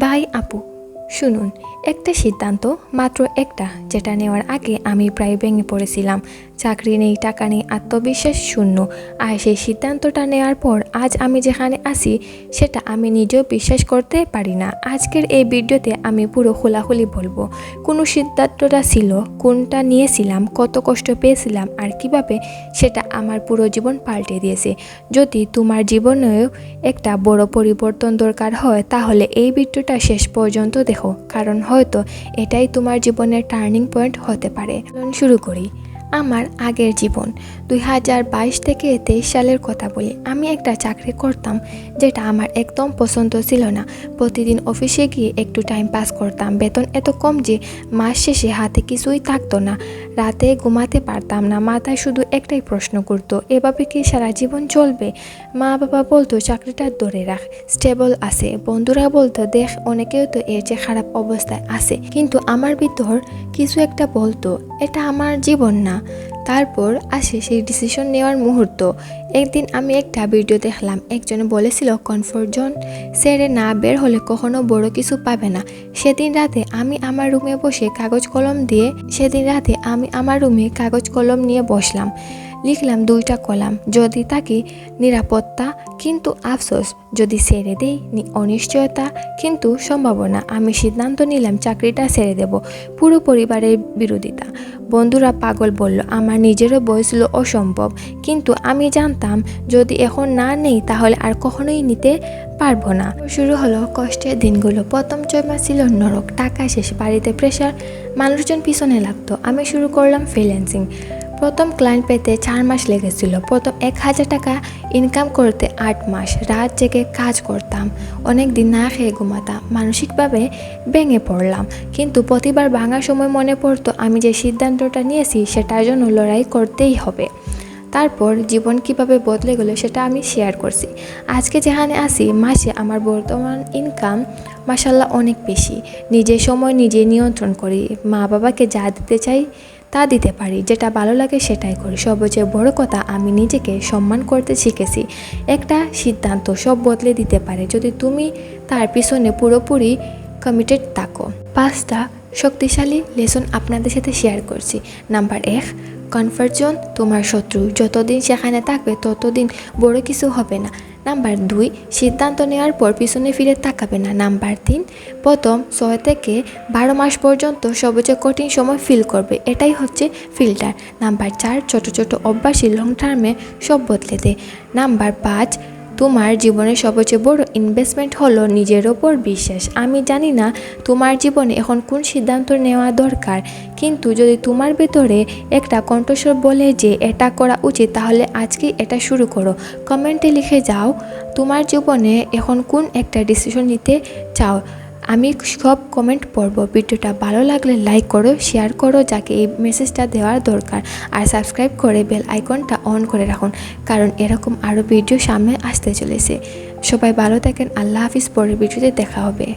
ভাই আপু শুনুন, একটা সিদ্ধান্ত, মাত্র একটা, যেটা নেওয়ার আগে আমি প্রায় ভেঙে পড়েছিলাম। চাকরি নেই, টাকা নেই, আত্মবিশ্বাস শূন্য। আর সেই সিদ্ধান্তটা নেওয়ার পর আজ আমি যেখানে আছি সেটা আমি নিজেও বিশ্বাস করতে পারি না। আজকের এই ভিডিওতে আমি পুরো খোলাখুলি বলবো কোন সিদ্ধান্তটা ছিল, কোনটা নিয়েছিলাম, কত কষ্ট পেয়েছিলাম আর কিভাবে সেটা আমার পুরো জীবন পাল্টে দিয়েছে। যদি তোমার জীবনেও একটা বড় পরিবর্তন দরকার হয় তাহলে এই ভিডিওটা শেষ পর্যন্ত দেখো, কারণ হয়তো এটাই তোমার জীবনের টার্নিং পয়েন্ট হতে পারে। শুরু করি। আমার আগের জীবন 2022 থেকে 23 সালের কথা বলি। আমি একটা চাকরি করতাম যেটা আমার একদম পছন্দ ছিল না। প্রতিদিন অফিসে গিয়ে একটু টাইম পাস করতাম। বেতন এত কম যে মাস শেষে হাতে কিছুই থাকতো না। রাতে ঘুমাতে পারতাম না। মাথায় শুধু একটাই প্রশ্ন করতো, এভাবে কি সারা জীবন চলবে? মা বাবা বলতো চাকরিটা ধরে রাখ, স্টেবল আছে। বন্ধুরা বলতো দেখ অনেকেও তো এর চেয়ে খারাপ অবস্থায় আছে। কিন্তু আমার ভিতর কিছু একটা বলতো এটা আমার জীবন না। তারপর আসে সেই ডিসিশন নেওয়ার মুহূর্ত। একদিন আমি একটা ভিডিও দেখলাম, একজনে বলেছিল কমফোর্ট জোন ছেড়ে না বের হলে কখনো বড় কিছু পাবে না। সেদিন রাতে আমি আমার রুমে কাগজ কলম নিয়ে বসলাম। লিখলাম 2টা কলাম, যদি তাকে নিরাপত্তা কিন্তু আফসোস, যদি ছেড়ে দেই অনিশ্চয়তা কিন্তু সম্ভাবনা। আমি সিদ্ধান্ত নিলাম চাকরিটা ছেড়ে দেব। পুরো পরিবারের বিরোধিতা, বন্ধুরা পাগল বলল, আমার নিজেরও বয়সছিল অসম্ভব। কিন্তু আমি জানতাম যদি এখন না নেই তাহলে আর কখনোই নিতে পারবো না। শুরু হলো কষ্টের দিনগুলো। প্রথম 6 মাস ছিল নরক। টাকা শেষ, বাড়িতে প্রেশার, মানুষজন পিছনে লাগতো। আমি শুরু করলাম ফ্রিল্যান্সিং। প্রথম ক্লায়েন্ট পেতে 4 মাস লেগেছিল। প্রথম 1000 টাকা ইনকাম করতে 8 মাস। রাত জেগে কাজ করতাম, অনেক দিন না খেয়ে ঘুমাতাম, মানসিকভাবে ভেঙে পড়লাম। কিন্তু প্রতিবার ভাঙার সময় মনে পড়তো আমি যে সিদ্ধান্তটা নিয়েছি সেটার জন্য লড়াই করতেই হবে। তারপর জীবন কিভাবে বদলে গেল সেটা আমি শেয়ার করছি। আজকে যেখানে আছি, মাসে আমার বর্তমান ইনকাম মাশাল্লাহ অনেক বেশি। নিজের সময় নিজে নিয়ন্ত্রণ করি। মা বাবাকে যা দিতে চাই তা দিতে পারি, যেটা ভালো লাগে সেটাই করি। সবচেয়ে বড় কথা, আমি নিজেকে সম্মান করতে শিখেছি। একটা সিদ্ধান্ত সব বদলে দিতে পারে যদি তুমি তার পিছনে পুরোপুরি কমিটেড থাকো। 5টা শক্তিশালী লেসন আপনাদের সাথে শেয়ার করছি। নাম্বার 1, কমফর্ট জোন তোমার শত্রু। যতদিন সেখানে থাকবে ততদিন বড় কিছু হবে না। নাম্বার 2, সিদ্ধান্ত নেওয়ার পর পিছনে ফিরে তাকাবে না। নাম্বার 3, প্রথম 6 থেকে 12 মাস পর্যন্ত সবচেয়ে কঠিন সময় ফিল করবে, এটাই হচ্ছে ফিল্টার। নাম্বার 4, ছোট ছোট অভ্যাসই লং টার্মে সব বদলে দেয়। নাম্বার 5, তোমার জীবনের সবচেয়ে বড় ইনভেস্টমেন্ট হলো নিজের ওপর বিশ্বাস। আমি জানি না তোমার জীবনে এখন কোন সিদ্ধান্ত নেওয়া দরকার, কিন্তু যদি তোমার ভেতরে একটা কণ্ঠস্বর বলে যে এটা করা উচিত, তাহলে আজকেই এটা শুরু করো। কমেন্টে লিখে যাও তোমার জীবনে এখন কোন একটা ডিসিশন নিতে চাও। আমি সব কমেন্ট পড়ব। ভিডিওটা ভালো লাগলে লাইক করো, শেয়ার করো যাকে এই মেসেজটা দেওয়ার দরকার, আর সাবস্ক্রাইব করে বেল আইকনটা অন করে রাখুন, কারণ এরকম আরও ভিডিও সামনে আসতে চলেছে। সবাই ভালো থাকেন। আল্লাহ হাফিজ। পরের ভিডিওতে দেখা হবে।